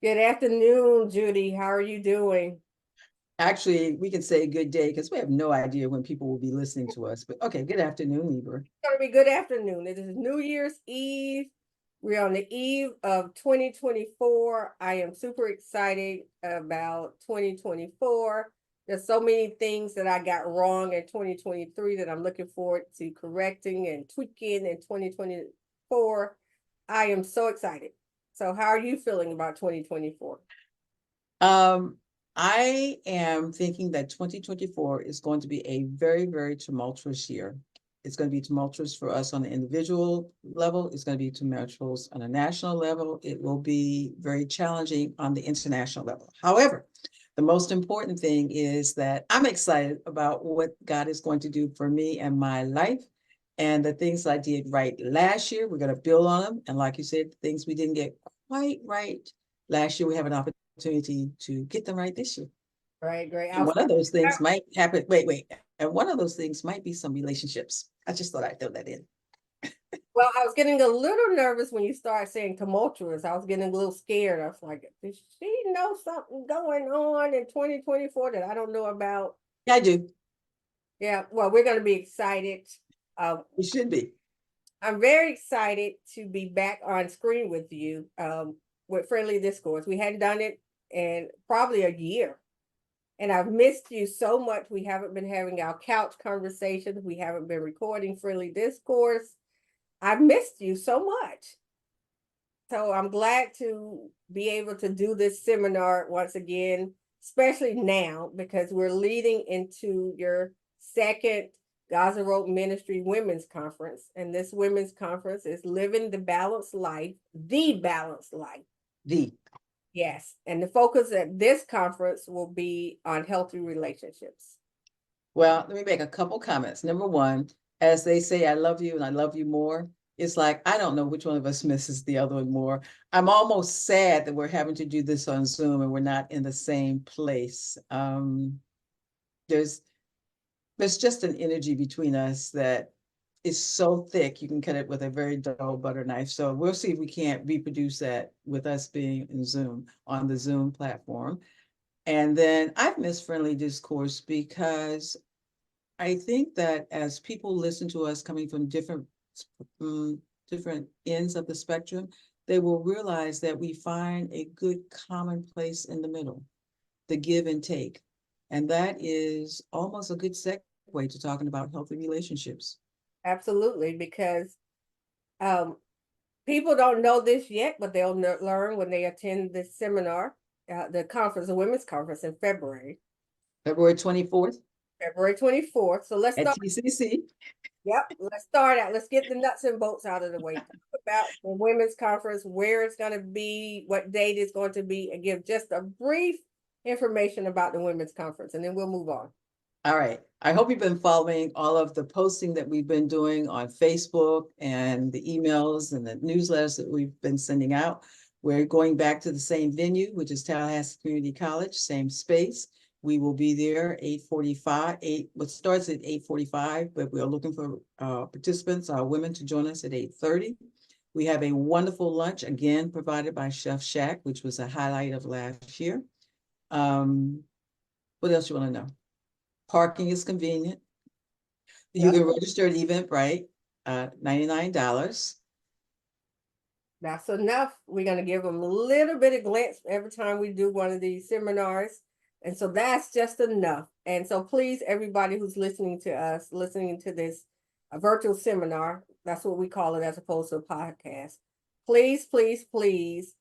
Good afternoon, Judy. How are you doing? Actually, we can say good day because we have no idea when people will be listening to us. But okay, good afternoon, Neibra. It's going to be good afternoon. It is New Year's Eve. We're on the eve of 2024. I am super excited about 2024. There's so many things that I got wrong in 2023 that I'm looking forward to correcting and tweaking in 2024. I am so excited. So, how are you feeling about 2024? Um, I am thinking that 2024 is going to be a very, very tumultuous year. It's going to be tumultuous for us on the individual level. It's going to be tumultuous on a national level. It will be very challenging on the international level. However, the most important thing is that I'm excited about what God is going to do for me and my life. And the things I did right last year, we're going to build on them. And like you said, the things we didn't get quite right last year, we have an opportunity to get them right this year. Right, great. And one of those things might happen. Wait. And one of those things might be some relationships. I just thought I'd throw that in. Well, I was getting a little nervous when you started saying tumultuous. I was getting a little scared. I was like, does she know something going on in 2024 that I don't know about? Yeah, I do. Yeah, well, we're going to be excited. We should be. I'm very excited to be back on screen with you with Friendly Discourse. We hadn't done it in probably a year. And I've missed you so much. We haven't been having our couch conversations. We haven't been recording Friendly Discourse. I've missed you so much. So I'm glad to be able to do this seminar once again, especially now because we're leading into your second Gaza Road Ministry Women's Conference. And this women's conference is Living the Balanced Life, the Balanced Life. The. Yes. And the focus at this conference will be on healthy relationships. Well, let me make a couple comments. Number one, as they say, I love you and I love you more. It's like, I don't know which one of us misses the other one more. I'm almost sad that we're having to do this on Zoom and we're not in the same place. There's just an energy between us that is so thick, you can cut it with a very dull butter knife. So we'll see if we can't reproduce that with us being in Zoom, on the Zoom platform. And then I've missed Friendly Discourse because I think that as people listen to us coming from different ends of the spectrum, they will realize that we find a good common place in the middle, the give and take. And that is almost a good segue to talking about healthy relationships. Absolutely, because people don't know this yet, but they'll learn when they attend this seminar, the conference, the women's conference in February. February 24th. February 24th. So let's At start. TCC. Yep, let's start out. Let's get the nuts and bolts out of the way. Talk about the women's conference, where it's going to be, what date it's going to be, and give just a brief information about the women's conference, and then we'll move on. All right. I hope you've been following all of the posting that we've been doing on Facebook and the emails and the newsletters that we've been sending out. We're going back to the same venue, which is Tallahassee Community College, same space. We will be there 8:45. What starts at 8:45, but we are looking for participants, our women, to join us at 8:30. We have a wonderful lunch, again, provided by Chef Shack, which was a highlight of last year. What else you want to know? Parking is convenient. You can register at Eventbrite, $99. That's enough. We're going to give them a little bit of glance every time we do one of these seminars. And so that's just enough. And so please, everybody who's listening to us, listening to this virtual seminar, that's what we call it as opposed to a podcast. Please, please, please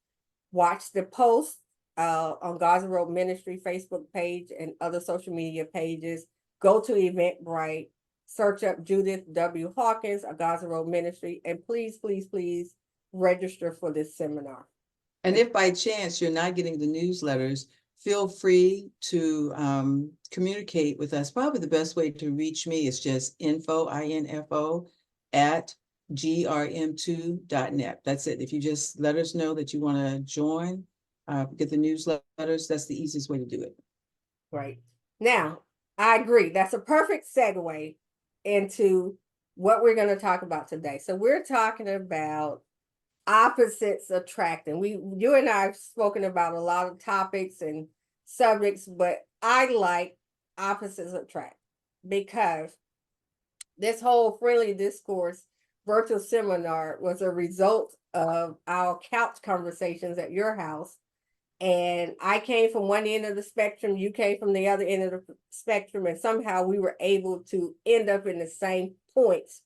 watch the post on Gaza Road Ministry Facebook page and other social media pages. Go to Eventbrite, search up Judith W. Hawkins, a Gaza Road Ministry, and please, please, please register for this seminar. And if by chance you're not getting the newsletters, feel free to communicate with us. Probably the best way to reach me is just info, INFO, at grm2.net. That's it. If you just let us know that you want to join, get the newsletters, that's the easiest way to do it. Right. Now, I agree. That's a perfect segue into what we're going to talk about today. So we're talking about opposites attract. And you and I have spoken about a lot of topics and subjects, but I like opposites attract because this whole friendly discourse virtual seminar was a result of our couch conversations at your house. And I came from one end of the spectrum, you came from the other end of the spectrum, and somehow we were able to end up in the same points.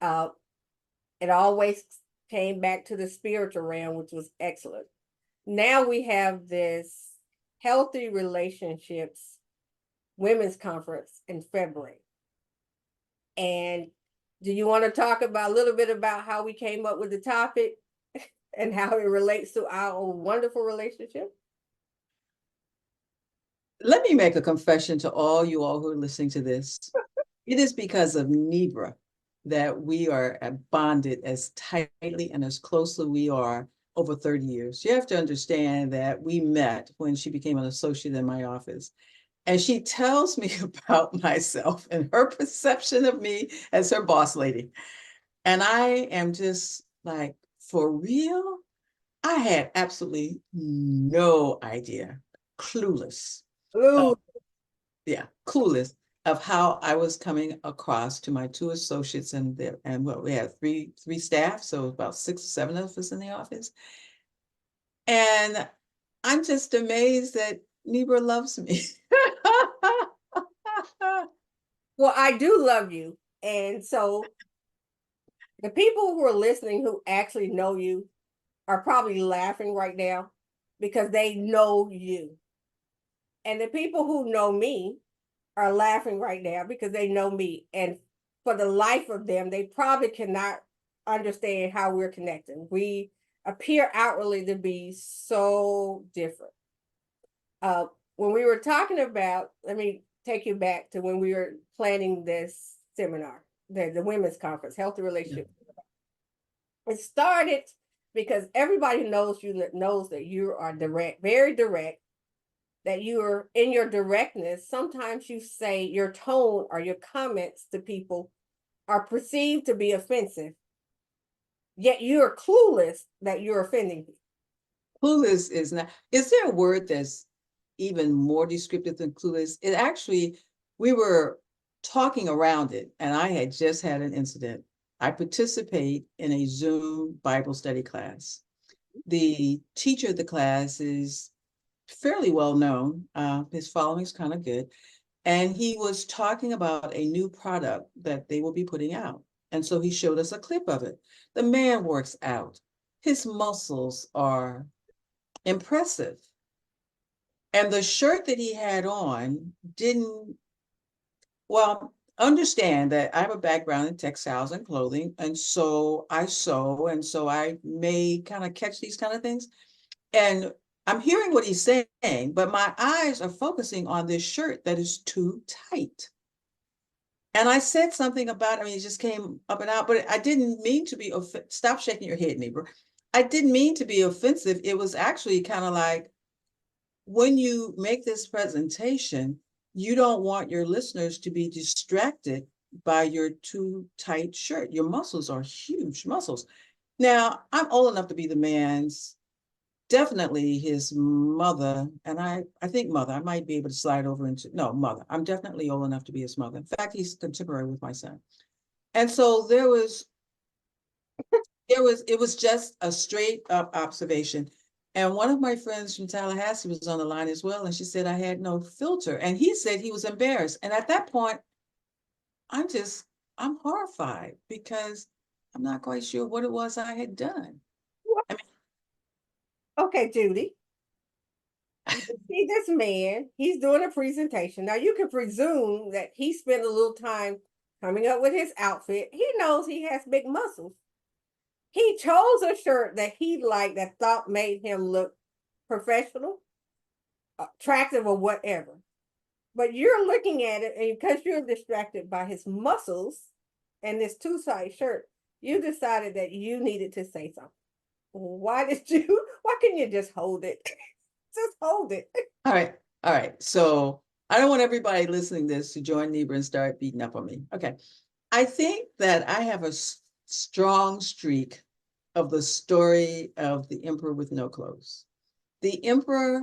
It always came back to the spiritual realm, which was excellent. Now we have this healthy relationships women's conference in February. And do you want to talk about a little bit about how we came up with the topic and how it relates to our wonderful relationship? Let me make a confession to all you all who are listening to this. It is because of Neibra that we are bonded as tightly and as closely we are over 30 years. You have to understand that we met when she became an associate in my office. And she tells me about myself and her perception of me as her boss lady. And I am just like, for real? I had absolutely no idea, clueless. Ooh. Yeah, clueless of how I was coming across to my two associates and what we had three staff, so about 6 or 7 of us in the office. And I'm just amazed that Neibra loves me. Well, I do love you. And so the people who are listening who actually know you are probably laughing right now because they know you. And the people who know me are laughing right now because they know me. And for the life of them, they probably cannot understand how we're connecting. We appear outwardly to be so different. When we were talking about, let me take you back to when we were planning this seminar, the women's conference, healthy relationship. It started because everybody knows you, that knows that you are direct, very direct, that you're in your directness. Sometimes you say your tone or your comments to people are perceived to be offensive, yet you're clueless that you're offending people. Clueless is not, is there a word that's even more descriptive than clueless? It actually, we were talking around it, and I had just had an incident. I participate in a Zoom Bible study class. The teacher of the class is fairly well known. His following is kind of good. And he was talking about a new product that they will be putting out. And so he showed us a clip of it. The man works out. His muscles are impressive. And the shirt that he had on didn't, well, understand that I have a background in textiles and clothing. And so I sew, and so I may kind of catch these kind of things. And I'm hearing what he's saying, but my eyes are focusing on this shirt that is too tight. And I said something about, I mean, it just came up and out, but I didn't mean to be, stop shaking your head, Neibra. I didn't mean to be offensive. It was actually kind of like, when you make this presentation, you don't want your listeners to be distracted by your too tight shirt. Your muscles are huge muscles. Now, I'm old enough to be the man's, definitely his mother, and I think mother, I might be able to slide over into, no, mother. I'm definitely old enough to be his mother. In fact, he's contemporary with my son. And so it was just a straight up observation. And one of my friends from Tallahassee was on the line as well. And she said, I had no filter. And he said he was embarrassed. And at that point, I'm horrified because I'm not quite sure what it was I had done. I Okay, Judy. You see this man, he's doing a presentation. Now you can presume that he spent a little time coming up with his outfit. He knows he has big muscles. He chose a shirt that he liked, that thought made him look professional, attractive, or whatever. But you're looking at it, and because you're distracted by his muscles and this two-side shirt, you decided that you needed to say something. Why couldn't you just hold it? Just hold it. All right. So I don't want everybody listening to this to join Neibra and start beating up on me. Okay. I think that I have a strong streak of the story of the emperor with no clothes. The emperor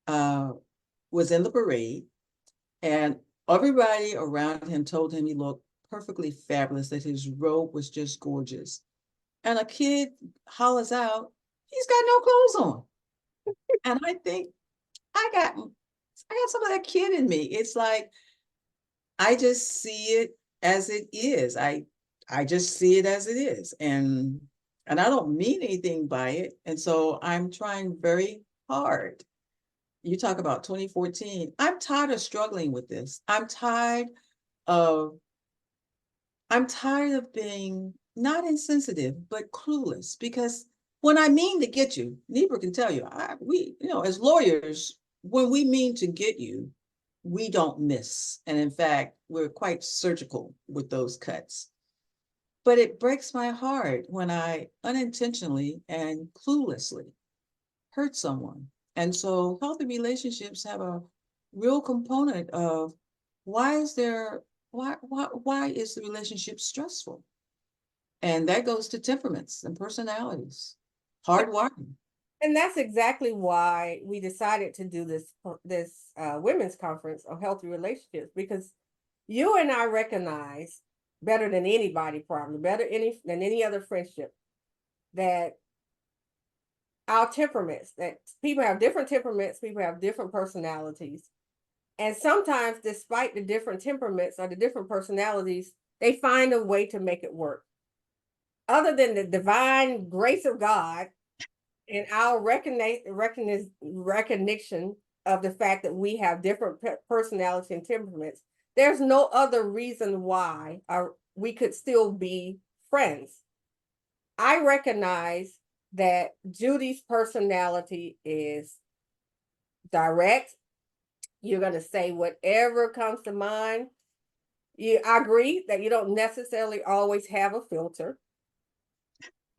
was in the parade, and everybody around him told him he looked perfectly fabulous, that his robe was just gorgeous. And a kid hollers out, he's got no clothes on. And I think I got some of that kid in me. It's like I just see it as it is. I just see it as it is. And I don't mean anything by it. And so I'm trying very hard. You talk about 2014. I'm tired of struggling with this. Of I'm tired of being not insensitive, but clueless. Because when I mean to get you, Neibra can tell you, as lawyers, when we mean to get you, we don't miss. And in fact, we're quite surgical with those cuts. But it breaks my heart when I unintentionally and cluelessly hurt someone. And so healthy relationships have a real component of why is there why is the relationship stressful? And that goes to temperaments and personalities, hardwiring. And that's exactly why we decided to do this women's conference on healthy relationships, because you and I recognize better than anybody, probably better than any other friendship, that our temperaments, that people have different temperaments, people have different personalities. And sometimes, despite the different temperaments or the different personalities, they find a way to make it work. Other than the divine grace of God and our recognition of the fact that we have different personality and temperaments, there's no other reason why we could still be friends. I recognize that Judy's personality is direct. You're going to say whatever comes to mind. I agree that you don't necessarily always have a filter.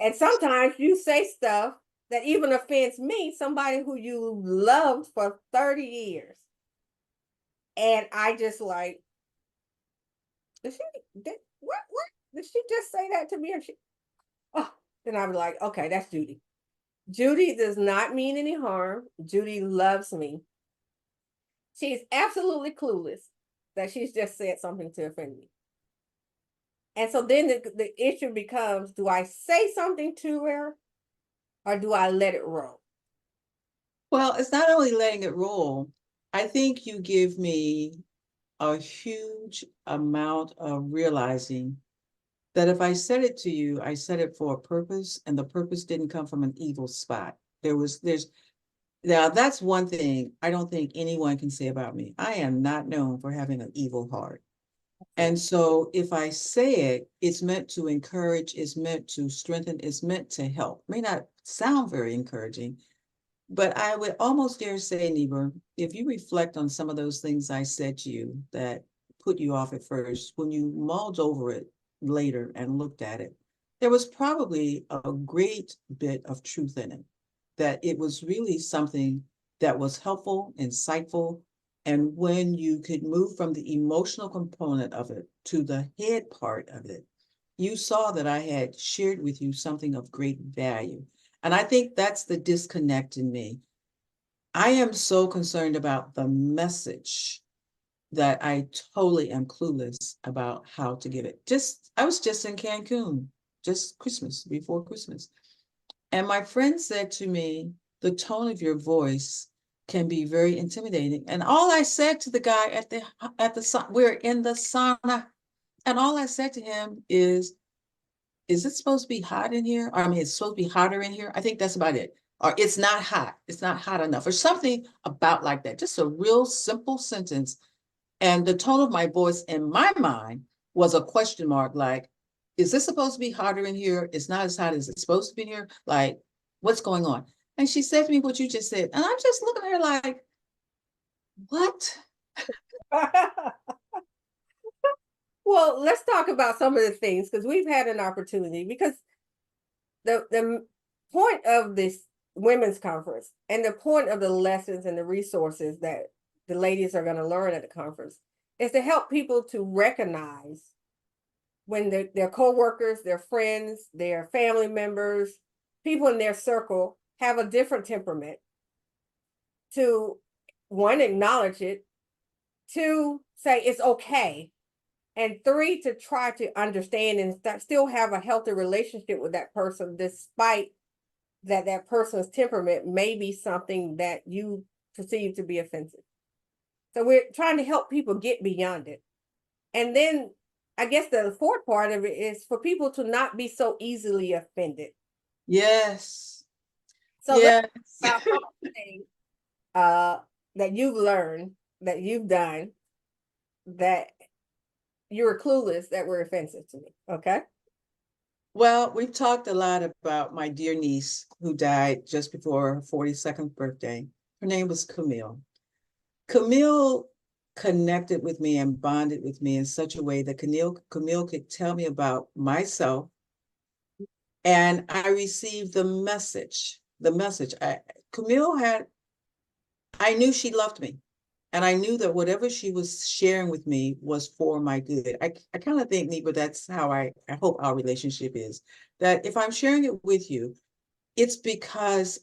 And sometimes you say stuff that even offends me, somebody who you loved for 30 years. And I just like, what? Did she just say that to me? Then I'm like, okay, that's Judy. Judy does not mean any harm. Judy loves me. She's absolutely clueless that she's just said something to offend me. And so then the issue becomes, do I say something to her or do I let it roll? Well, it's not only letting it roll. I think you give me a huge amount of realizing that if I said it to you, I said it for a purpose, and the purpose didn't come from an evil spot. Now that's one thing I don't think anyone can say about me. I am not known for having an evil heart. And so if I say it, it's meant to encourage, it's meant to strengthen, it's meant to help. May not sound very encouraging, but I would almost dare say, Neibra, if you reflect on some of those things I said to you that put you off at first, when you mulled over it later and looked at it, there was probably a great bit of truth in it, that it was really something that was helpful, insightful. And when you could move from the emotional component of it to the head part of it, you saw that I had shared with you something of great value. And I think that's the disconnect in me. I am so concerned about the message that I totally am clueless about how to give it. I was just in Cancun, just before Christmas. And my friend said to me, the tone of your voice can be very intimidating. And all I said to the guy we're in the sauna. And all I said to him is it supposed to be hot in here? Or, I mean, it's supposed to be hotter in here. I think that's about it. Or it's not hot. It's not hot enough, or something about like that. Just a real simple sentence. And the tone of my voice in my mind was a question mark, like, is this supposed to be hotter in here? It's not as hot as it's supposed to be here. Like, what's going on? And she said to me what you just said. And I'm just looking at her like, what? Well, let's talk about some of the things, because we've had an opportunity, because the point of this women's conference and the point of the lessons and the resources that the ladies are going to learn at the conference is to help people to recognize when their co-workers, their friends, their family members, people in their circle have a different temperament, to one, acknowledge it, two, say it's okay, and three, to try to understand and still have a healthy relationship with that person, despite that person's temperament may be something that you perceive to be offensive. So we're trying to help people get beyond it. And then I guess the fourth part of it is for people to not be so easily offended. Yes. So Yes. let's talk about something that you've learned, that you've done, that you were clueless that were offensive to me. Okay. Well, we've talked a lot about my dear niece who died just before her 42nd birthday. Her name was Camille. Camille connected with me and bonded with me in such a way that Camille could tell me about myself, and I received the message. I knew she loved me. And I knew that whatever she was sharing with me was for my good. I kind of think, Neibra, that's how I hope our relationship is. That if I'm sharing it with you, it's because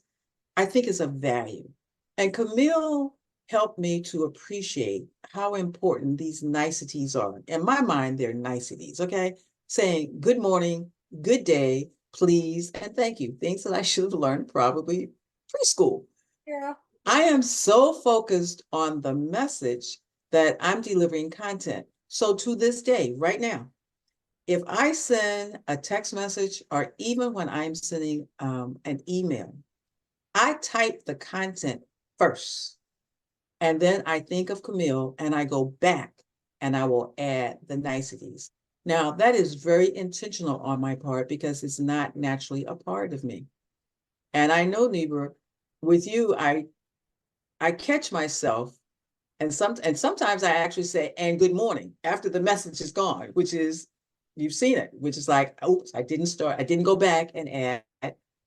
I think it's of value. And Camille helped me to appreciate how important these niceties are. In my mind, they're niceties, okay? Saying good morning, good day, please, and thank you. Things that I should have learned probably preschool. Yeah. I am so focused on the message that I'm delivering content. So to this day, right now, if I send a text message or even when I'm sending an email, I type the content first. And then I think of Camille and I go back and I will add the niceties. Now, that is very intentional on my part because it's not naturally a part of me. And I know, Neibra, with you, I catch myself, and sometimes I actually say, and good morning, after the message is gone, which is, you've seen it, which is like, oops, I didn't go back and add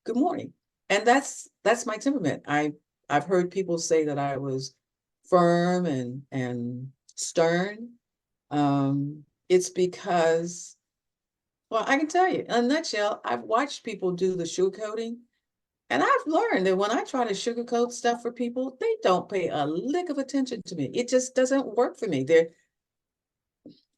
good morning. And that's my temperament. I've heard people say that I was firm and stern. It's because, well, I can tell you, in a nutshell, I've watched people do the sugarcoating. And I've learned that when I try to sugarcoat stuff for people, they don't pay a lick of attention to me. It just doesn't work for me.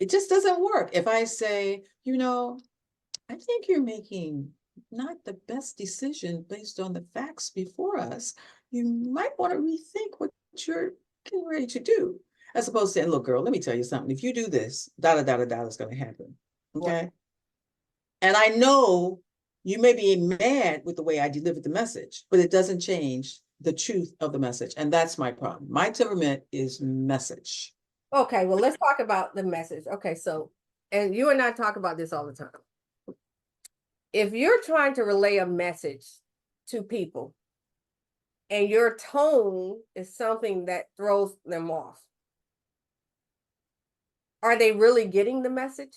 It just doesn't work. If I say, I think you're making not the best decision based on the facts before us, you might want to rethink what you're getting ready to do. As opposed to saying, look, girl, let me tell you something. If you do this, da da da da da is going to happen. Okay. And I know you may be mad with the way I delivered the message, but it doesn't change the truth of the message. And that's my problem. My temperament is message. Okay, well, let's talk about the message. Okay, so, and you and I talk about this all the time. If you're trying to relay a message to people and your tone is something that throws them off, are they really getting the message?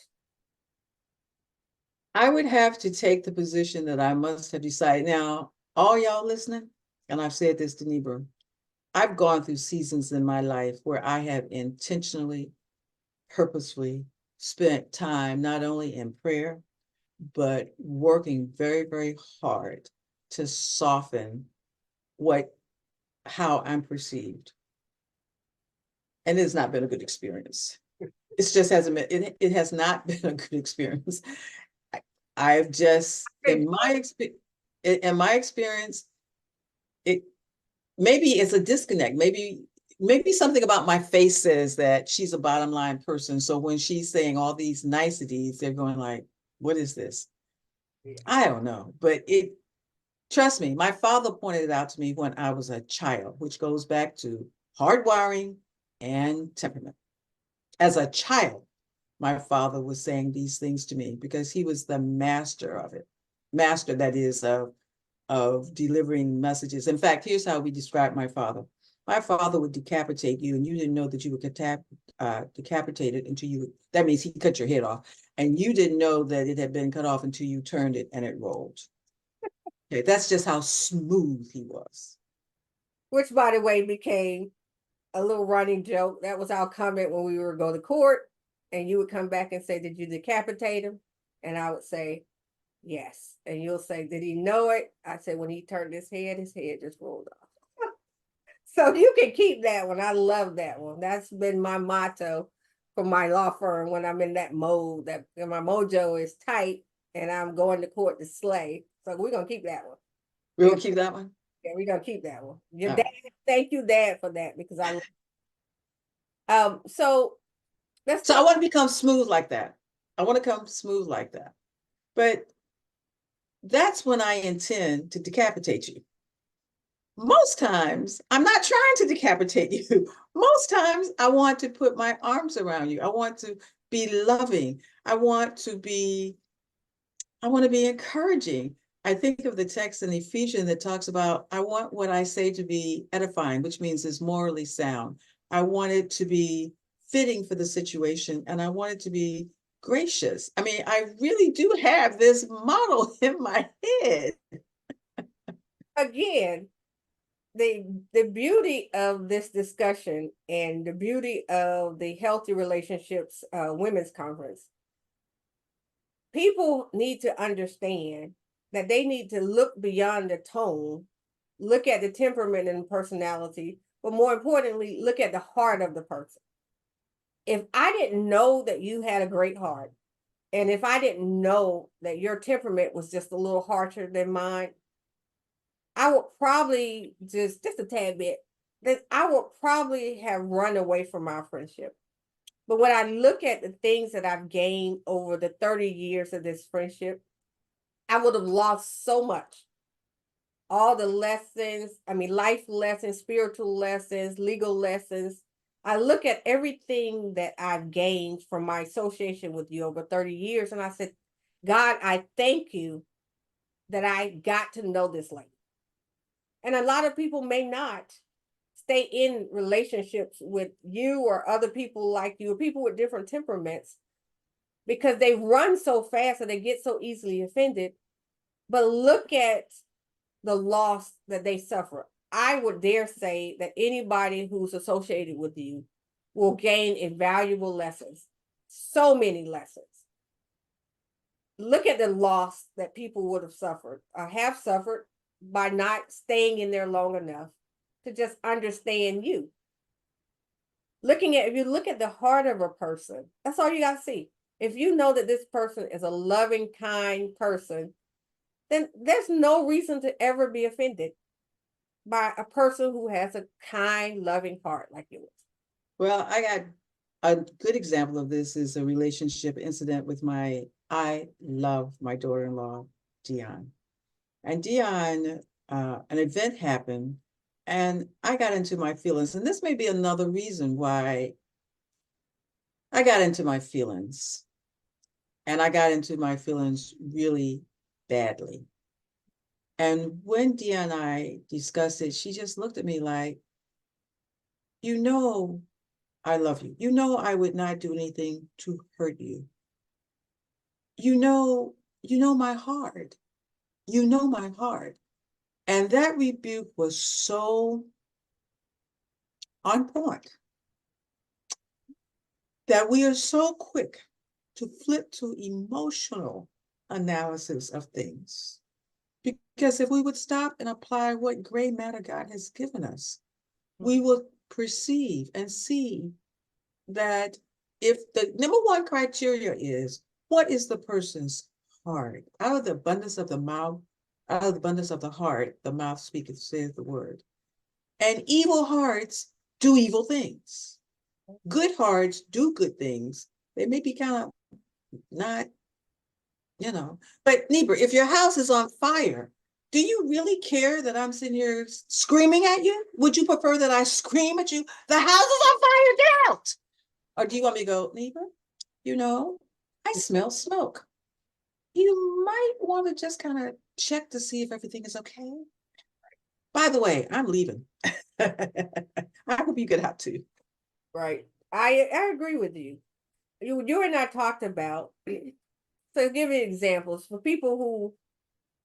I would have to take the position that I must have decided. Now, all y'all listening, and I've said this to Neibra, I've gone through seasons in my life where I have intentionally, purposefully spent time not only in prayer, but working very, very hard to soften how I'm perceived. And it's not been a good experience. It just hasn't been, it has not been a good experience. I've just, in my experience, it maybe it's a disconnect. Maybe something about my face says that she's a bottom line person. So when she's saying all these niceties, they're going like, what is this? I don't know, but trust me, my father pointed it out to me when I was a child, which goes back to hardwiring and temperament. As a child, my father was saying these things to me because he was the master of it. Master, that is, of delivering messages. In fact, here's how we describe my father. My father would decapitate you, and you didn't know that you were decapitated until that means he cut your head off, and you didn't know that it had been cut off until you turned it and it rolled. Okay, that's just how smooth he was. Which, by the way, became a little running joke. That was our comment when we were go to court, and you would come back and say, "Did you decapitate him?" And I would say, yes. And you'll say, did he know it? I said, when he turned his head just rolled off. So you can keep that one. I love that one. That's been my motto for my law firm when I'm in that mode, that my mojo is tight and I'm going to court to slay. So we're going to keep that one. We're gonna keep that one? Yeah, we're going to keep that one. Your All dad, right. thank you, Dad, for that, because so let's So I talk. want to become smooth like that. I want to come smooth like that. But that's when I intend to decapitate you. Most times, I'm not trying to decapitate you. Most times, I want to put my arms around you. I want to be loving. I want to be encouraging. I think of the text in Ephesians that talks about, I want what I say to be edifying, which means it's morally sound. I want it to be fitting for the situation, and I want it to be gracious. I mean, I really do have this model in my head. Again, the beauty of this discussion and the beauty of the Healthy Relationships Women's Conference, people need to understand that they need to look beyond the tone, look at the temperament and personality, but more importantly, look at the heart of the person. If I didn't know that you had a great heart, and if I didn't know that your temperament was just a little harsher than mine, I would probably just a tad bit, that I would probably have run away from our friendship. But when I look at the things that I've gained over the 30 years of this friendship, I would have lost so much. All the lessons, I mean, life lessons, spiritual lessons, legal lessons. I look at everything that I've gained from my association with you over 30 years, and I said, God, I thank you that I got to know this lady. And a lot of people may not stay in relationships with you or other people like you, or people with different temperaments, because they run so fast and they get so easily offended. But look at the loss that they suffer. I would dare say that anybody who's associated with you will gain invaluable lessons, so many lessons. Look at the loss that people would have suffered or have suffered by not staying in there long enough to just understand you. If you look at the heart of a person, that's all you got to see. If you know that this person is a loving, kind person, then there's no reason to ever be offended by a person who has a kind, loving heart like yours. Well, I got a good example of this is a relationship incident with I love my daughter-in-law, Dion. And Dion, an event happened and I got into my feelings. And this may be another reason why I got into my feelings. And I got into my feelings really badly. And when Dion and I discussed it, she just looked at me like, you know, I love you. You know, I would not do anything to hurt you. You know my heart. You know my heart. And that rebuke was so on point that we are so quick to flip to emotional analysis of things. Because if we would stop and apply what gray matter God has given us, we will perceive and see that if the number one criteria is, what is the person's heart? Out of the abundance of the mouth, out of the abundance of the heart, the mouth speaketh, saith the word. And evil hearts do evil things. Good hearts do good things. They may be kind of not, But Neibra, if your house is on fire, do you really care that I'm sitting here screaming at you? Would you prefer that I scream at you? The house is on fire, get out! Or do you want me to go, Neibra, I smell smoke. You might want to just kind of check to see if everything is okay. By the way, I'm leaving. I hope you get out too. Right. I agree with you. You and I talked about, so give you examples for people who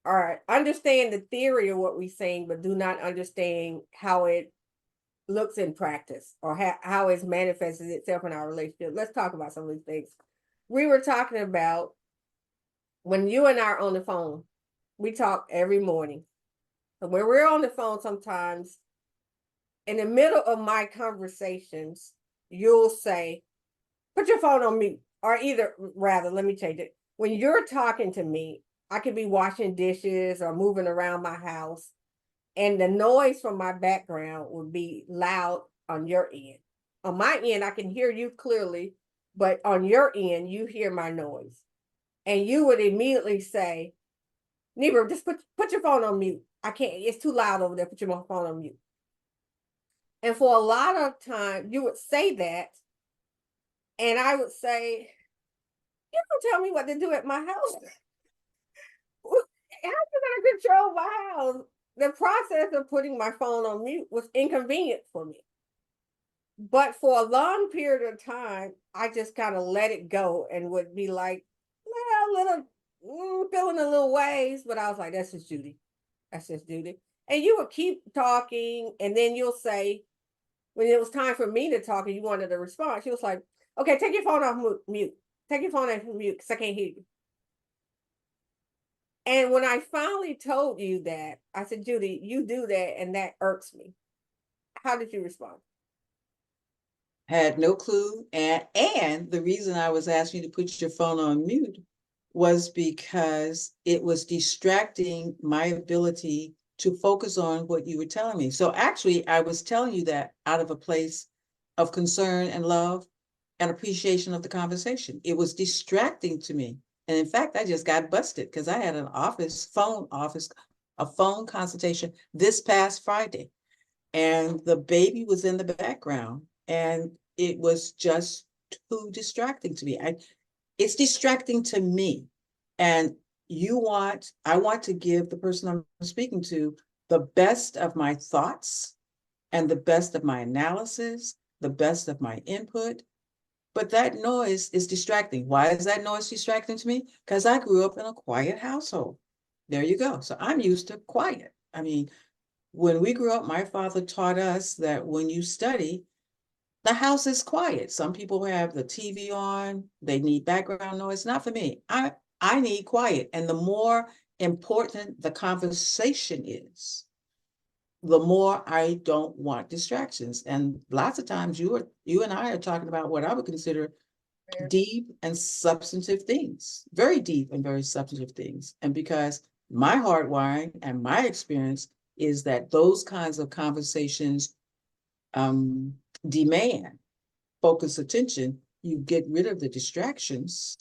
are understand the theory of what we're saying, but do not understand how it looks in practice or how it's manifested itself in our relationship. Let's talk about some of these things. We were talking about when you and I are on the phone, we talk every morning. So when we're on the phone, sometimes in the middle of my conversations, you'll say, put your phone on mute. Or either, rather, let me change it. When you're talking to me, I could be washing dishes or moving around my house, and the noise from my background would be loud on your end. On my end, I can hear you clearly, but on your end, you hear my noise. And you would immediately say, Neibra, just put your phone on mute. I can't, it's too loud over there. Put your phone on mute. And for a lot of time, you would say that. And I would say, you don't tell me what to do at my house. How you gonna control my house? The process of putting my phone on mute was inconvenient for me. But for a long period of time, I just kind of let it go and would be like, well, feeling a little ways, but I was like, that's just Judy. That's just Judy. And you would keep talking, and then you'll say, when it was time for me to talk and you wanted a response, she was like, okay, take your phone off mute. Take your phone off mute because I can't hear you. And when I finally told you that, I said, Judy, you do that, and that irks me. How did you respond? Had no clue. And the reason I was asking you to put your phone on mute was because it was distracting my ability to focus on what you were telling me. So actually, I was telling you that out of a place of concern and love and appreciation of the conversation. It was distracting to me. And in fact, I just got busted because I had a phone consultation this past Friday. And the baby was in the background, and it was just too distracting to me. It's distracting to me. And I want to give the person I'm speaking to the best of my thoughts and the best of my analysis, the best of my input. But that noise is distracting. Why is that noise distracting to me? Because I grew up in a quiet household. There you go. So I'm used to quiet. I mean, when we grew up, my father taught us that when you study, the house is quiet. Some people have the TV on, they need background noise. Not for me. I need quiet. And the more important the conversation is, the more I don't want distractions. And lots of times you and I are talking about what I would consider deep and substantive things, very deep and very substantive things. And because my hardwiring and my experience is that those kinds of conversations demand focused attention, you get rid of the distractions.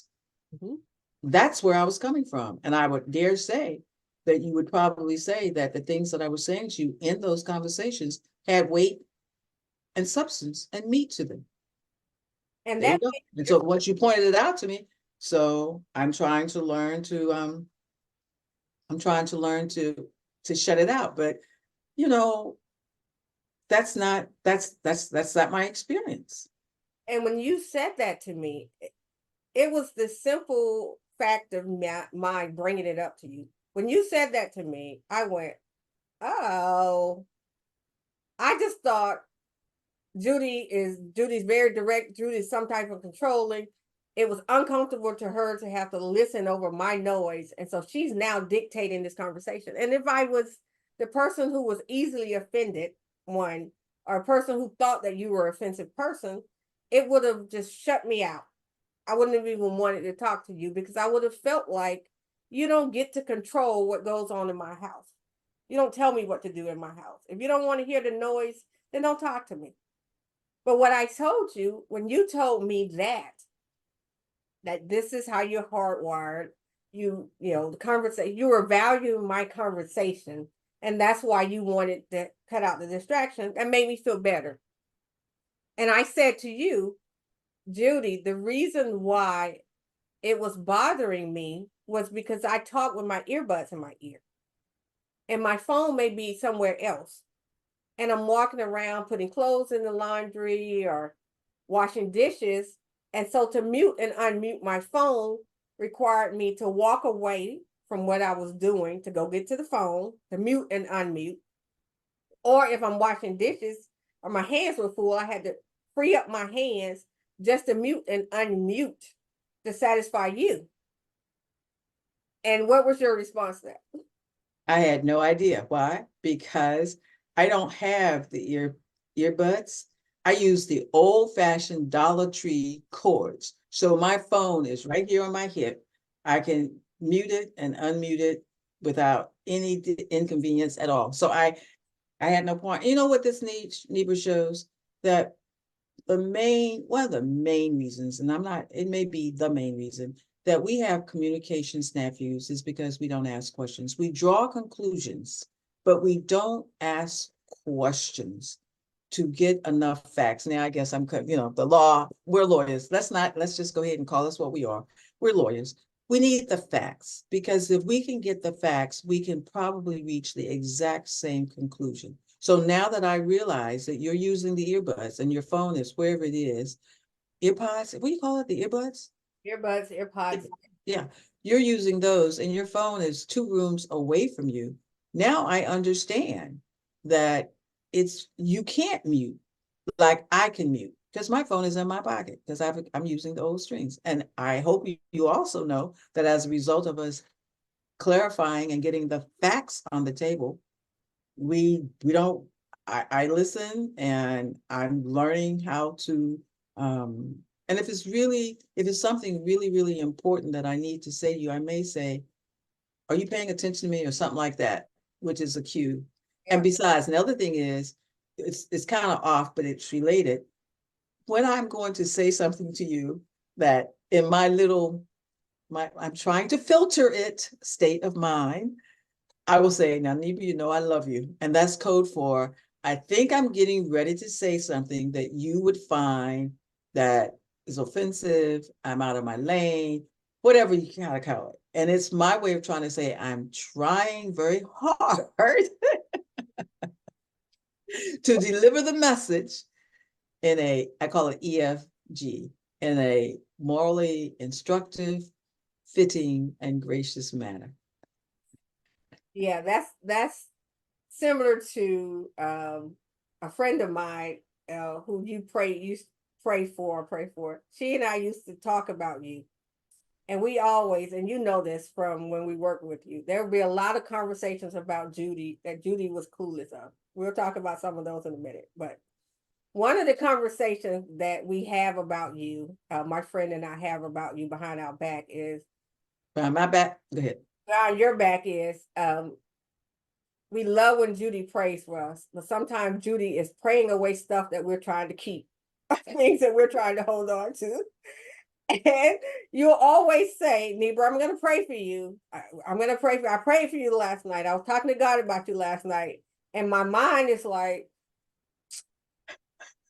Mm-hmm. That's where I was coming from. And I would dare say that you would probably say that the things that I was saying to you in those conversations had weight and substance and meat to them. And there that, you go. And so once you pointed it out to me, so I'm trying to learn to shut it out. But you know, that's not my experience. and when you said that to me, it was the simple fact of my bringing it up to you. When you said that to me, I went, oh, I just thought Judy's very direct. Judy's some type of controlling. It was uncomfortable to her to have to listen over my noise. And so she's now dictating this conversation. And if I was the person who was easily offended, or a person who thought that you were an offensive person, it would have just shut me out. I wouldn't have even wanted to talk to you because I would have felt like you don't get to control what goes on in my house. You don't tell me what to do in my house. If you don't want to hear the noise, then don't talk to me. But what I told you, when you told me that this is how you're hardwired, the conversation, you were valuing my conversation, and that's why you wanted to cut out the distraction, that made me feel better. And I said to you, Judy, the reason why it was bothering me was because I talk with my earbuds in my ear, and my phone may be somewhere else. And I'm walking around putting clothes in the laundry or washing dishes. And so to mute and unmute my phone required me to walk away from what I was doing to go get to the phone, to mute and unmute. Or if I'm washing dishes or my hands were full, I had to free up my hands just to mute and unmute to satisfy you. And what was your response to that? I had no idea. Why? Because I don't have the earbuds. I use the old-fashioned Dollar Tree cords. So my phone is right here on my hip. I can mute it and unmute it without any inconvenience at all. So I had no point. You know what this Neibra shows? That one of the main reasons, and it may be the main reason that we have communication snafus is because we don't ask questions. We draw conclusions, but we don't ask questions to get enough facts. Now, I guess the law, we're lawyers. Let's just go ahead and call us what we are. We're lawyers. We need the facts, because if we can get the facts, we can probably reach the exact same conclusion. So now that I realize that you're using the earbuds and your phone is wherever it is, earpods, what do you call it? The earbuds? Earbuds, AirPods. Yeah, you're using those and your phone is 2 rooms away from you. Now I understand that you can't mute like I can mute, because my phone is in my pocket because I'm using the old strings. And I hope you also know that as a result of us clarifying and getting the facts on the table, we don't, I listen and I'm learning how to, and if it's something really, really important that I need to say to you, I may say, are you paying attention to me, or something like that, which is a cue. Yeah. And besides, another thing is, it's kind of off, but it's related. When I'm going to say something to you that in I'm trying to filter it state of mind, I will say, now, Neibra, I love you. And that's code for, I think I'm getting ready to say something that you would find that is offensive. I'm out of my lane, whatever you kind of call it. And it's my way of trying to say, I'm trying very hard to deliver the message I call it EFG, in a morally instructive, fitting, and gracious manner. Yeah, that's similar to a friend of mine who you used to pray for. She and I used to talk about you. And we always, and you know this from when we work with you, there will be a lot of conversations about Judy that Judy was clueless of. We'll talk about some of those in a minute. But one of the conversations that we have about you, my friend and I have about you behind our back is, Behind my back, go ahead. behind your back is, we love when Judy prays for us, but sometimes Judy is praying away stuff that we're trying to keep, things that we're trying to hold on to. And you'll always say, Neibra, I'm going to pray for you. I'm going to pray for you. I prayed for you last night. I was talking to God about you last night. And my mind is like,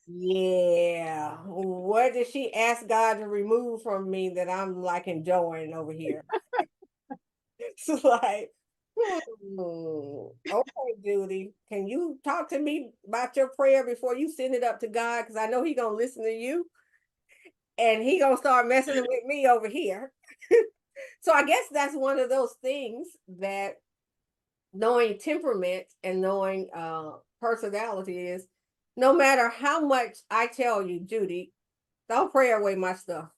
yeah, what did she ask God to remove from me that I'm like enjoying over here? So like, okay, Judy, can you talk to me about your prayer before you send it up to God? Because I know He's going to listen to you and He going to start messing with me over here. So I guess that's one of those things that knowing temperament and knowing personality is, no matter how much I tell you, Judy, don't pray away my stuff.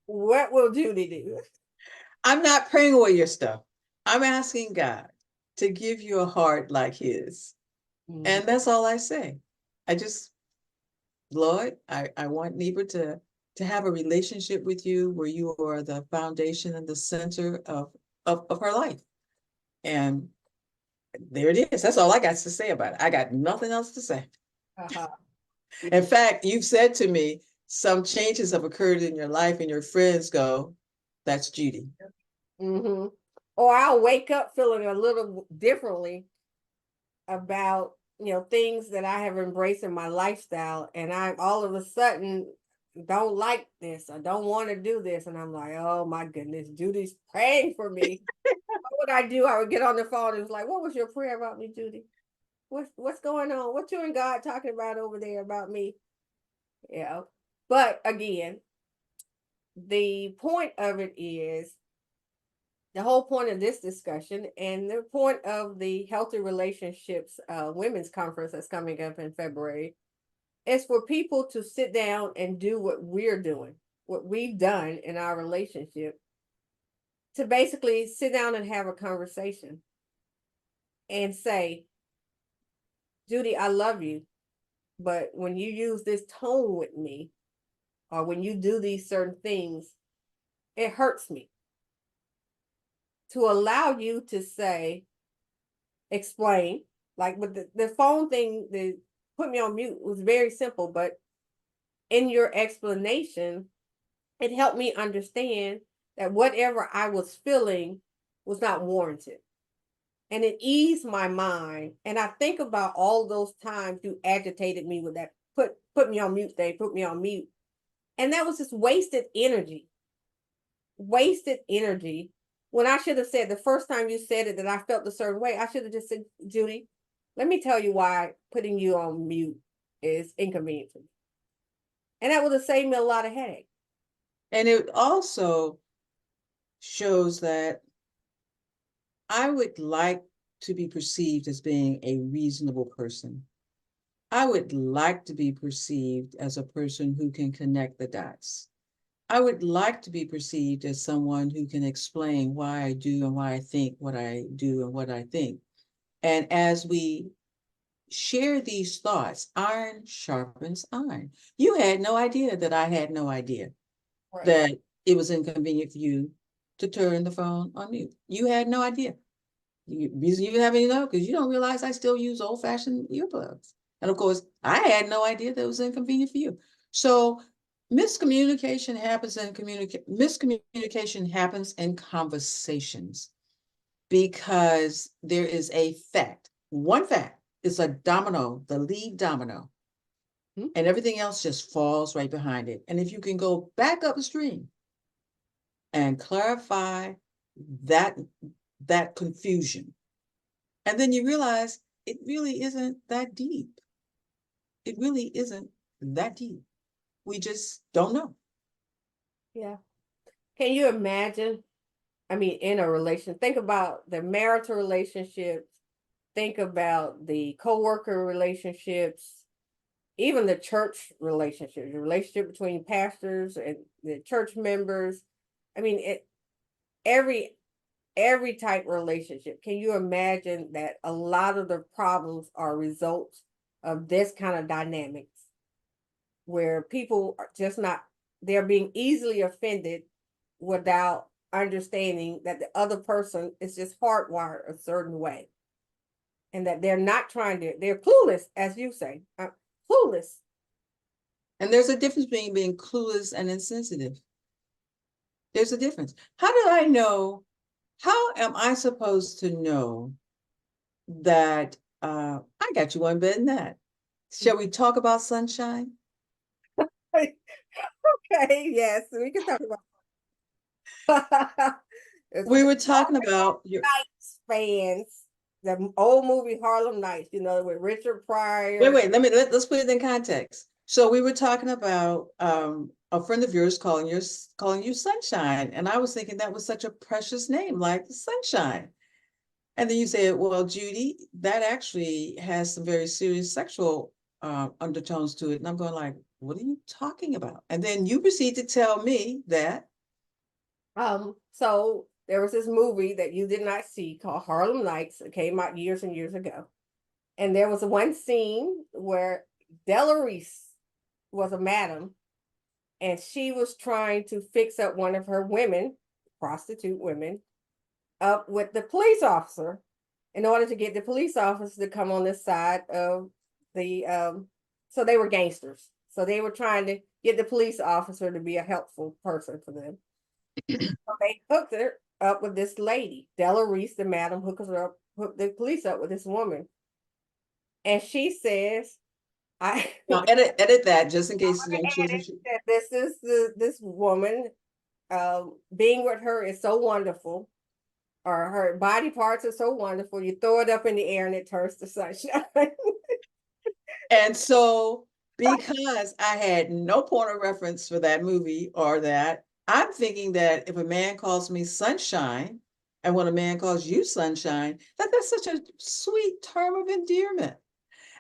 What will Judy do? I'm not praying away your stuff. I'm asking God to give you a heart like his. And that's all I say. Lord, I want Neibra to have a relationship with you where you are the foundation and the center of her life. And there it is. That's all I got to say about it. I got nothing else to say. In fact, you've said to me, some changes have occurred in your life and your friends go, that's Judy. Or I'll wake up feeling a little differently about, things that I have embraced in my lifestyle. And I all of a sudden don't like this. I don't want to do this. And I'm like, oh my goodness, Judy's praying for me. What would I do? I would get on the phone and was like, what was your prayer about me, Judy? What's going on? What you and God talking about over there about me? Yeah. But again, the point of it is, the whole point of this discussion and the point of the Healthy Relationships Women's Conference that's coming up in February is for people to sit down and do what we're doing, what we've done in our relationship, to basically sit down and have a conversation and say, Judy, I love you, but when you use this tone with me, or when you do these certain things, it hurts me. To allow you to say, explain, like with the phone thing, the put me on mute was very simple, but in your explanation, it helped me understand that whatever I was feeling was not warranted. And it eased my mind. And I think about all those times you agitated me with that put me on mute, they put me on mute. And that was just wasted energy. Wasted energy. When I should have said the first time you said it that I felt a certain way, I should have just said, Judy, let me tell you why putting you on mute is inconvenient for me. And that would have saved me a lot of headache. And it also shows that I would like to be perceived as being a reasonable person. I would like to be perceived as a person who can connect the dots. I would like to be perceived as someone who can explain why I do and why I think what I do and what I think. And as we share these thoughts, iron sharpens iron. You had no idea that I had no idea Right. that it was inconvenient for you to turn the phone on mute. You had no idea. Reason you have any know, because you don't realize I still use old-fashioned earplugs. And of course, I had no idea that it was inconvenient for you. So miscommunication happens in conversations because there is a fact. One fact is a domino, the lead domino, and everything else just falls right behind it. And if you can go back upstream and clarify that confusion, and then you realize it really isn't that deep. It really isn't that deep. We just don't know. Yeah. Can you imagine? I mean, in a relation, think about the marital relationships, think about the co-worker relationships, even the church relationships, the relationship between pastors and the church members. I mean, every type of relationship. Can you imagine that a lot of the problems are results of this kind of dynamics where people are just not, they're being easily offended without understanding that the other person is just hardwired a certain way, and that they're not trying to, they're clueless, as you say, clueless. And there's a difference between being clueless and insensitive. There's a difference. How do I know? How am I supposed to know that I got you one better than that? Shall we talk about sunshine? Okay, yes, we can talk about We were talking about your Nights fans, the old movie Harlem Nights, you know, with Richard Pryor. wait, let's put it in context. So we were talking about a friend of yours calling you Sunshine. And I was thinking that was such a precious name, like Sunshine. And then you said, well, Judy, that actually has some very serious sexual undertones to it. And I'm going like, what are you talking about? And then you proceed to tell me that. So there was this movie that you did not see called Harlem Nights. It came out years and years ago. And there was one scene where Della Reese was a madam, and she was trying to fix up one of her women, prostitute women, up with the police officer in order to get the police officer to come on this side of the so they were gangsters. So they were trying to get the police officer to be a helpful person for them. So they hooked her up with this lady, Della Reese, the madam, hooked the police up with this woman. And she says, I Now edit that just in case you don't choose. this is this woman, being with her is so wonderful, or her body parts are so wonderful, you throw it up in the air and it turns to sunshine. And so, because I had no point of reference for that movie or that, I'm thinking that if a man calls me Sunshine, and when a man calls you Sunshine, that's such a sweet term of endearment.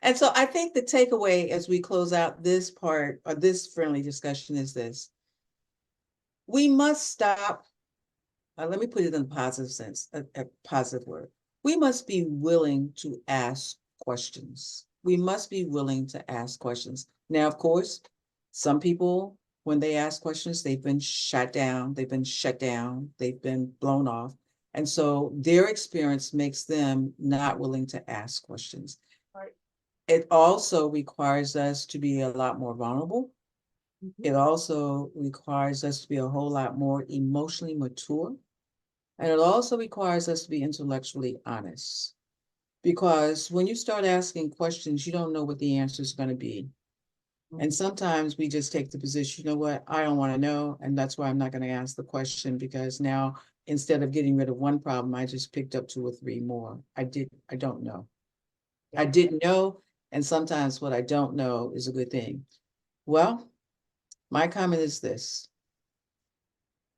And so I think the takeaway as we close out this part or this friendly discussion is this. We must stop let me put it in a positive sense, a positive word. We must be willing to ask questions. We must be willing to ask questions. Now, of course, some people, when they ask questions, they've been shut down, they've been shut down, they've been blown off. And so their experience makes them not willing to ask questions. Right. It also requires us to be a lot more vulnerable. It also requires us to be a whole lot more emotionally mature. And it also requires us to be intellectually honest. Because when you start asking questions, you don't know what the answer is going to be. And sometimes we just take the position, you know what, I don't want to know. And that's why I'm not going to ask the question, because now instead of getting rid of one problem, I just picked up 2 or 3 more. I don't know. I didn't know. And sometimes what I don't know is a good thing. Well, my comment is this.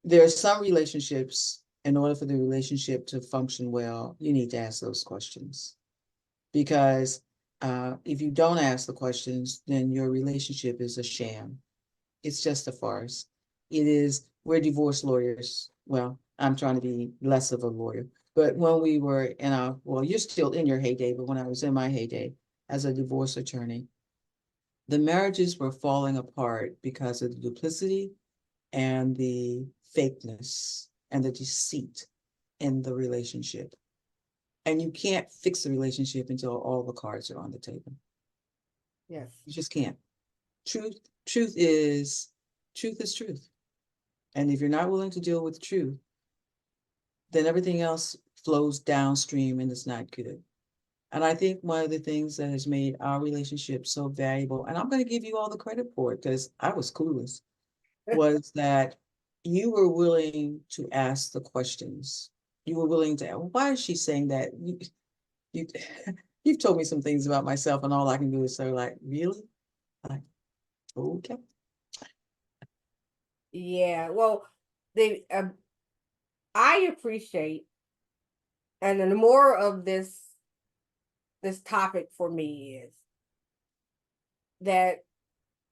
There are some relationships, in order for the relationship to function well, you need to ask those questions. Because if you don't ask the questions, then your relationship is a sham. It's just a farce. It is, we're divorce lawyers. Well, I'm trying to be less of a lawyer. But when we were in our, well, you're still in your heyday, but when I was in my heyday as a divorce attorney, the marriages were falling apart because of the duplicity and the fakeness and the deceit in the relationship. And you can't fix the relationship until all the cards are on the table. Yes. You just can't. Truth is truth. And if you're not willing to deal with truth, then everything else flows downstream and it's not good. And I think one of the things that has made our relationship so valuable, and I'm going to give you all the credit for it because I was clueless, was that you were willing to ask the questions. You were willing to, why is she saying that? You, you've told me some things about myself, and all I can do is say, like, really? Like, okay. Yeah. Well, the I appreciate, and the more of this topic for me is that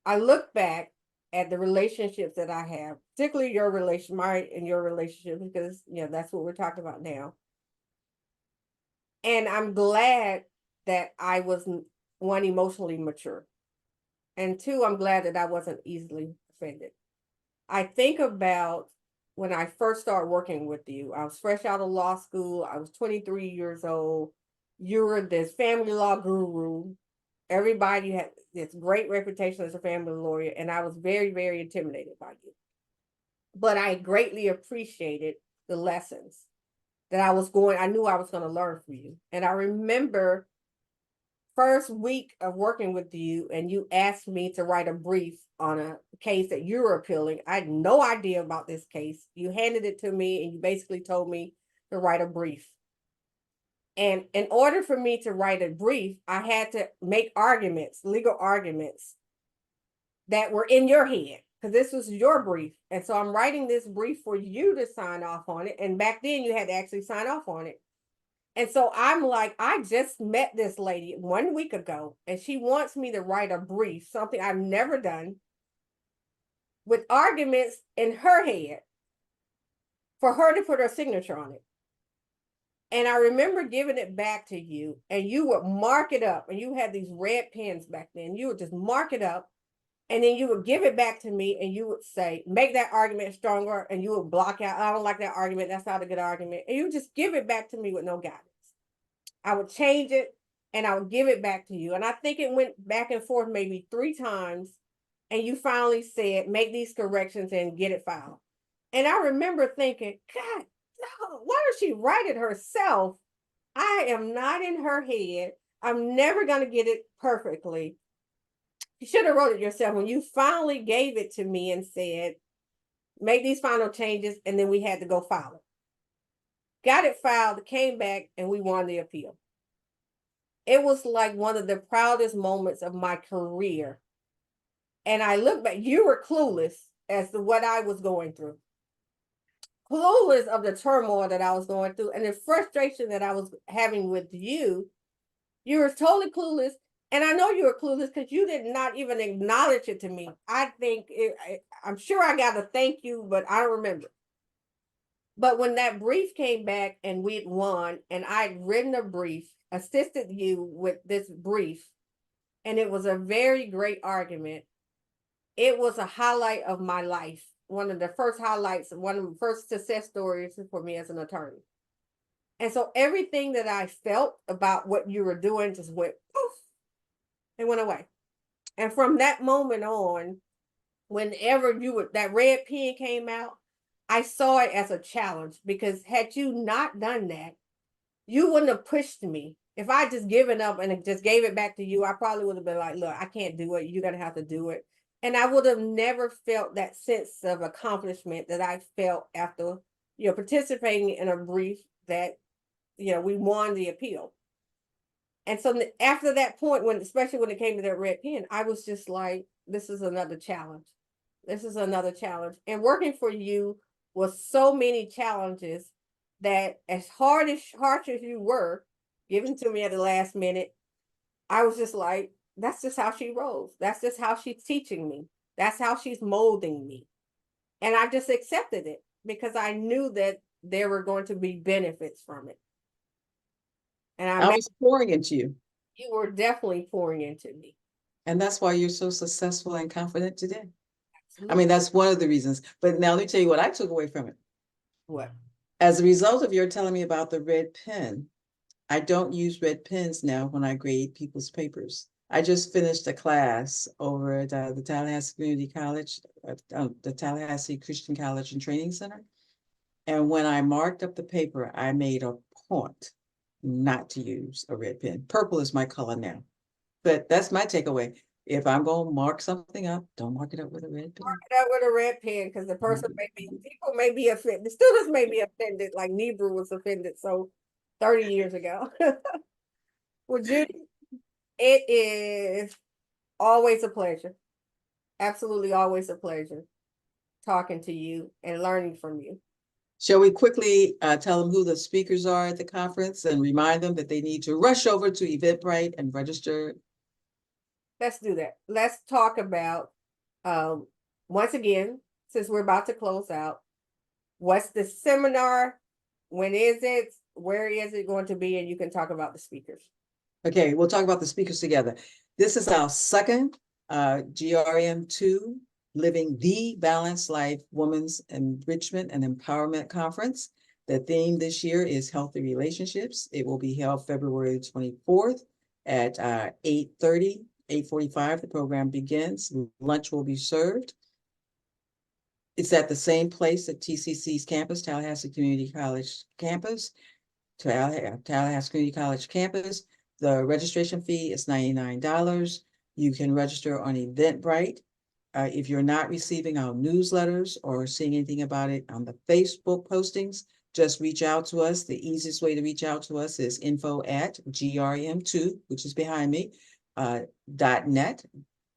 I look back at the relationships that I have, particularly your relation, your relationship, because that's what we're talking about now. And I'm glad that I was, one, emotionally mature, and 2, I'm glad that I wasn't easily offended. I think about when I first started working with you. I was fresh out of law school. I was 23 years old. You were this family law guru. Everybody had this great reputation as a family lawyer, and I was very, very intimidated by you. But I greatly appreciated the lessons that I knew I was going to learn from you. And I remember first week of working with you, and you asked me to write a brief on a case that you were appealing. I had no idea about this case. You handed it to me, and you basically told me to write a brief. And in order for me to write a brief, I had to make arguments, legal arguments that were in your head, because this was your brief. And so I'm writing this brief for you to sign off on it. And back then you had to actually sign off on it. And so I'm like, I just met this lady 1 week ago, and she wants me to write a brief, something I've never done, with arguments in her head for her to put her signature on it. And I remember giving it back to you, and you would mark it up, and you had these red pens back then. You would just mark it up, and then you would give it back to me, and you would say, make that argument stronger, and you would block out, I don't like that argument, that's not a good argument. And you would just give it back to me with no guidance. I would change it, and I would give it back to you. And I think it went back and forth maybe 3 times. And you finally said, make these corrections and get it filed. And I remember thinking, God, no, why does she write it herself? I am not in her head. I'm never going to get it perfectly. You should have wrote it yourself. When you finally gave it to me and said, make these final changes, and then we had to go file it. Got it filed, came back, and we won the appeal. It was like one of the proudest moments of my career. And I look back, you were clueless as to what I was going through. Clueless of the turmoil that I was going through and the frustration that I was having with you. You were totally clueless. And I know you were clueless because you did not even acknowledge it to me. I'm sure I got to thank you, but I don't remember. But when that brief came back and we'd won, and I'd written a brief, assisted you with this brief, and it was a very great argument. It was a highlight of my life. One of the first highlights, one of the first success stories for me as an attorney. And so everything that I felt about what you were doing just went poof, it went away. And from that moment on, whenever that red pen came out, I saw it as a challenge, because had you not done that, you wouldn't have pushed me. If I just given up and just gave it back to you, I probably would have been like, look, I can't do it. You're going to have to do it. And I would have never felt that sense of accomplishment that I felt after, participating in a brief that, we won the appeal. And so after that point, especially when it came to that red pen, I was just like, this is another challenge. This is another challenge. And working for you was so many challenges that, as harsh as you were given to me at the last minute, I was just like, that's just how she rolls. That's just how she's teaching me. That's how she's molding me. And I just accepted it because I knew that there were going to be benefits from it. And I was pouring into you. You were definitely pouring into me. And that's why you're so successful and confident today. Absolutely. I mean, that's one of the reasons. But now let me tell you what I took away from it. What? As a result of your telling me about the red pen, I don't use red pens now when I grade people's papers. I just finished a class over at the Tallahassee Community College, the Tallahassee Christian College and Training Center. And when I marked up the paper, I made a point not to use a red pen. Purple is my color now. But that's my takeaway. If I'm going to mark something up, don't mark it up with a red pen. Mark it up with a red pen, because the person people may be offended. The students may be offended, like Neibra was offended 30 years ago. Well, Judy, it is always a pleasure. Absolutely always a pleasure talking to you and learning from you. Shall we quickly tell them who the speakers are at the conference and remind them that they need to rush over to Eventbrite and register? Let's do that. Let's talk about, once again, since we're about to close out, what's the seminar? When is it? Where is it going to be? And you can talk about the speakers. Okay, we'll talk about the speakers together. This is our second GRM2 Living the Balanced Life Women's Enrichment and Empowerment Conference. The theme this year is Healthy Relationships. It will be held February 24th at 8:30, 8:45. The program begins. Lunch will be served. It's at the same place at TCC's campus, Tallahassee Community College campus, Tallahassee Community College campus. The registration fee is $99. You can register on Eventbrite. If you're not receiving our newsletters or seeing anything about it on the Facebook postings, just reach out to us. The easiest way to reach out to us is info@grm2, which is behind me, .net,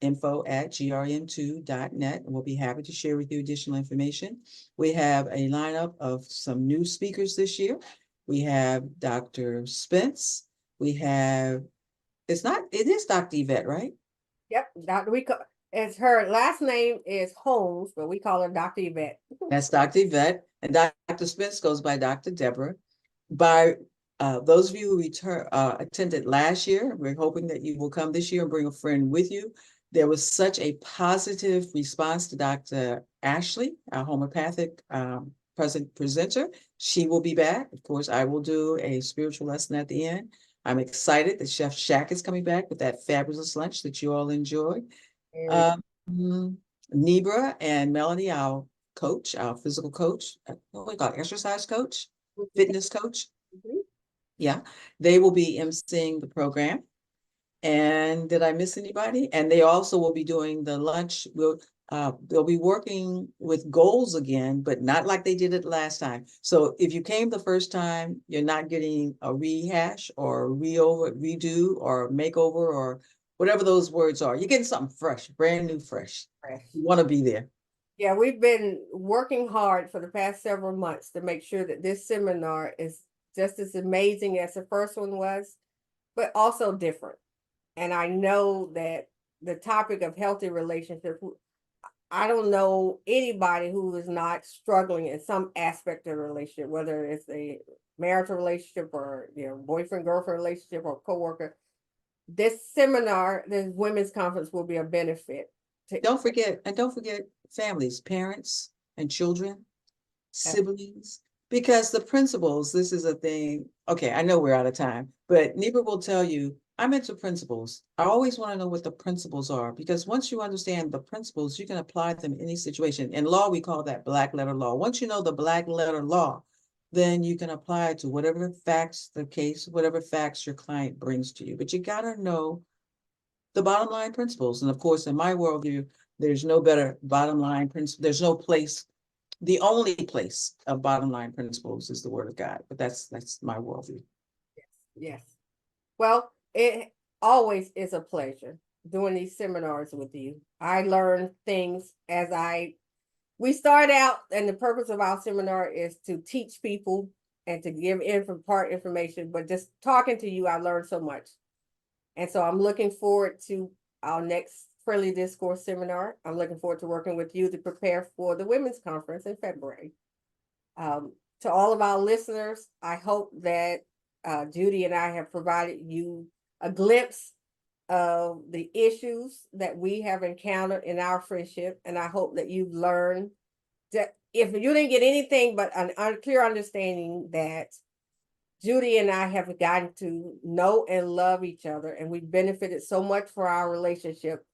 info@grm2.net, and we'll be happy to share with you additional information. We have a lineup of some new speakers this year. We have Dr. Spence. We have, it is Dr. Yvette, right? Yep, it's her last name is Holmes, but we call her Dr. Yvette. That's Dr. Yvette, and Dr. Spence goes by Dr. Deborah. By those of you who attended last year, we're hoping that you will come this year and bring a friend with you. There was such a positive response to Dr. Ashley, our homeopathic presenter. She will be back. Of course, I will do a spiritual lesson at the end. I'm excited that Chef Shack is coming back with that fabulous lunch that you all enjoy. Neibra and Melanie, our coach, our physical coach, what we call exercise coach, fitness coach. Yeah, they will be emceeing the program. And did I miss anybody? And they also will be doing the lunch. They'll be working with goals again, but not like they did it last time. So if you came the first time, you're not getting a rehash or redo or makeover or whatever those words are. You're getting something fresh, brand new, fresh. You want to be there. Yeah, we've been working hard for the past several months to make sure that this seminar is just as amazing as the first one was, but also different. And I know that the topic of healthy relationships, I don't know anybody who is not struggling in some aspect of the relationship, whether it's a marital relationship or boyfriend girlfriend relationship or coworker. This seminar, this women's conference, will be a benefit to Don't forget families, parents and children, siblings, because the principles, this is a thing. Okay, I know we're out of time, but Neibra will tell you, I'm into principles. I always want to know what the principles are, because once you understand the principles, you can apply them in any situation. In law, we call that black letter law. Once you know the black letter law, then you can apply it to whatever facts the case, whatever facts your client brings to you. But you got to know the bottom line principles. And of course, in my worldview, there's no better bottom line principle. There's no place. The only place of bottom line principles is the word of God. But that's my worldview. Yes. Well, it always is a pleasure doing these seminars with you. I learn things we start out, and the purpose of our seminar is to teach people and to give part information, but just talking to you, I learned so much. And so I'm looking forward to our next Friendly Discourse seminar. I'm looking forward to working with you to prepare for the women's conference in February. To all of our listeners, I hope that Judy and I have provided you a glimpse of the issues that we have encountered in our friendship. And I hope that you've learned that if you didn't get anything but an unclear understanding that Judy and I have gotten to know and love each other, and we've benefited so much for our relationship,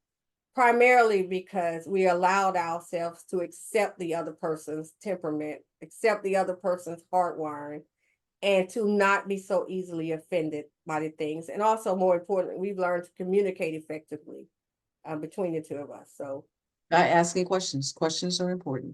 primarily because we allowed ourselves to accept the other person's temperament, accept the other person's heart wiring, and to not be so easily offended by the things. And also, more importantly, we've learned to communicate effectively between the two of us. So, By asking questions. Questions are important.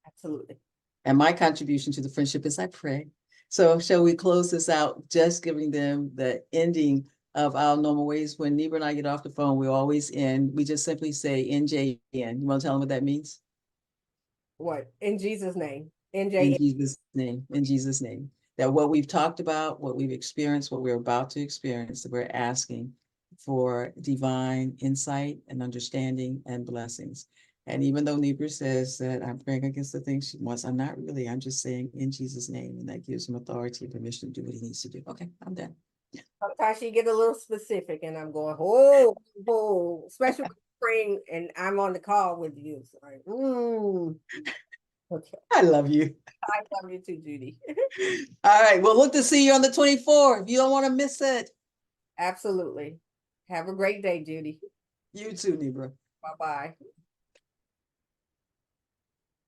absolutely. And my contribution to the friendship is I pray. So shall we close this out, just giving them the ending of our normal ways? When Neibra and I get off the phone, we always end. We just simply say NJN. You want to tell them what that means? What? In Jesus' name. In NJ. Jesus' name. In Jesus' name. That what we've talked about, what we've experienced, what we're about to experience, that we're asking for divine insight and understanding and blessings. And even though Neibra says that I'm praying against the things she wants, I'm not really. I'm just saying in Jesus' name, and that gives him authority and permission to do what he needs to do. Okay, I'm done. Sometimes she get a little specific, and I'm going, oh, especially when praying, and I'm on the call with you. It's like, okay. I love you. I love you too, Judy. All right, we'll look to see you on the 24th. You don't want to miss it. Absolutely. Have a great day, Judy. You too, Neibra. Bye-bye.